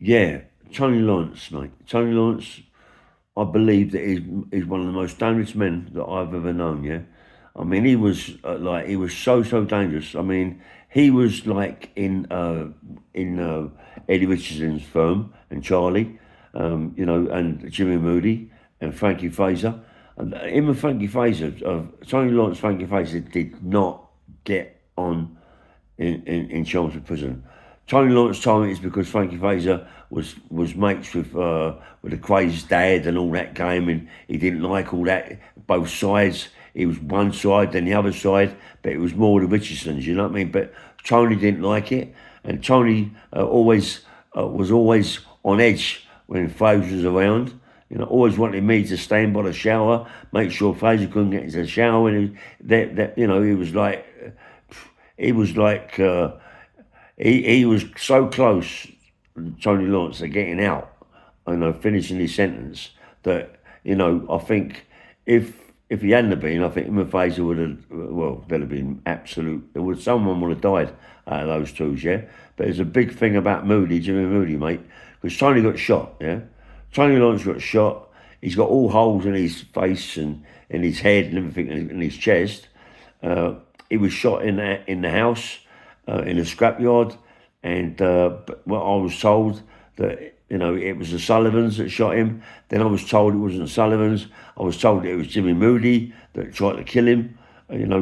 Yeah, Tony Lawrence, mate. Tony Lawrence, I believe that he's one of the most dangerous men that I've ever known. Yeah, I mean he was he was so dangerous. I mean he was like in Eddie Richardson's firm and Charlie, and Jimmy Moody and Frankie Fraser. And him and Frankie Fraser, Tony Lawrence, Frankie Fraser did not get on in Chelmsford Prison. Tony Lawrence told me it's because Frankie Fraser was mates with the crazy dad and all that game, and he didn't like all that both sides. He was one side, then the other side, but it was more the Richardsons, you know what I mean? But Tony didn't like it, and Tony always was always on edge when Fraser was around. Always wanted me to stand by the shower, make sure Fraser couldn't get into the shower, and he was like he was like he was so close, Tony Lawrence, to getting out, finishing his sentence that I think if he hadn't have been, I think him and Fraser would have there'd have been absolute. Someone would have died out of those two, yeah. But there's a big thing about Moody, Jimmy Moody, mate, because Tony got shot, yeah. Tony Lawrence got shot. He's got all holes in his face and in his head and everything in his chest. He was shot in the house, in a scrapyard, and but what I was told that it was the Sullivans that shot him. Then I was told it wasn't the Sullivans. I was told it was Jimmy Moody that tried to kill him.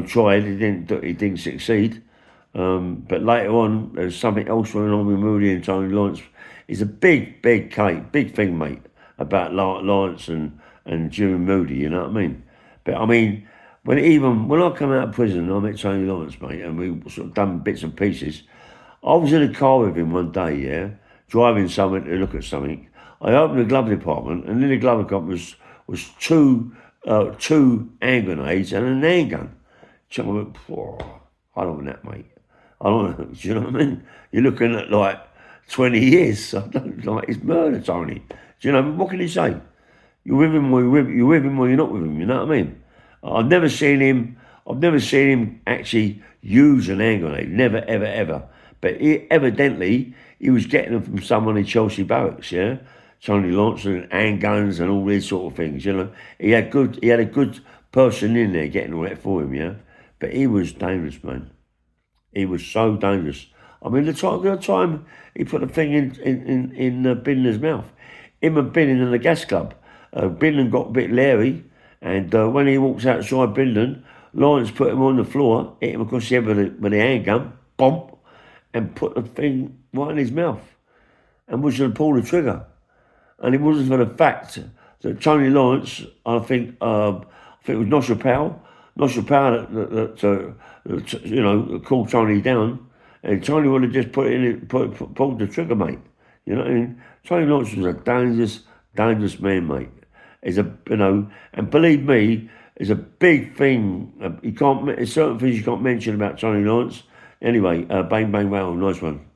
Tried. He didn't succeed. But later on, there's something else going on with Moody and Tony Lawrence. It's a big big thing, mate, about Lawrence and Jimmy Moody. You know what I mean? But I mean, when I come out of prison, I met Tony Lawrence, mate, and we sort of done bits and pieces. I was in a car with him one day, yeah, driving somewhere to look at something. I opened the glove department, and in the glove department was two hand grenades and an handgun. So I went, I don't want that, mate. I don't know. Do you know what I mean? You're looking at like 20 years. I don't like it's murder, Tony. Do you know what can you say? You're with him or you're with him or you're not with him. You know what I mean? I've never seen him actually use an hand grenade. Never, ever, ever. But evidently he was getting them from someone in Chelsea Barracks. Yeah, Tony Lawrence and handguns and all these sort of things. He had a good person in there getting all that for him. Yeah, but he was dangerous, man. He was so dangerous. I mean, the time he put the thing in Bindon's mouth, him and Bindon in the gas club. Bindon got a bit leery, and when he walks outside Bindon, Lawrence put him on the floor, hit him across the head with a handgun, bomb, and put the thing right in his mouth, and was going to pull the trigger. And it wasn't for the fact that Tony Lawrence, I think it was Nosher Powell that called Tony down, and Tony would have just pulled the trigger, mate. You know what I mean? Tony Lawrence was a dangerous man, mate. And believe me, it's a big thing. There's certain things you can't mention about Tony Lawrence. Anyway, bang, bang, wow, nice one.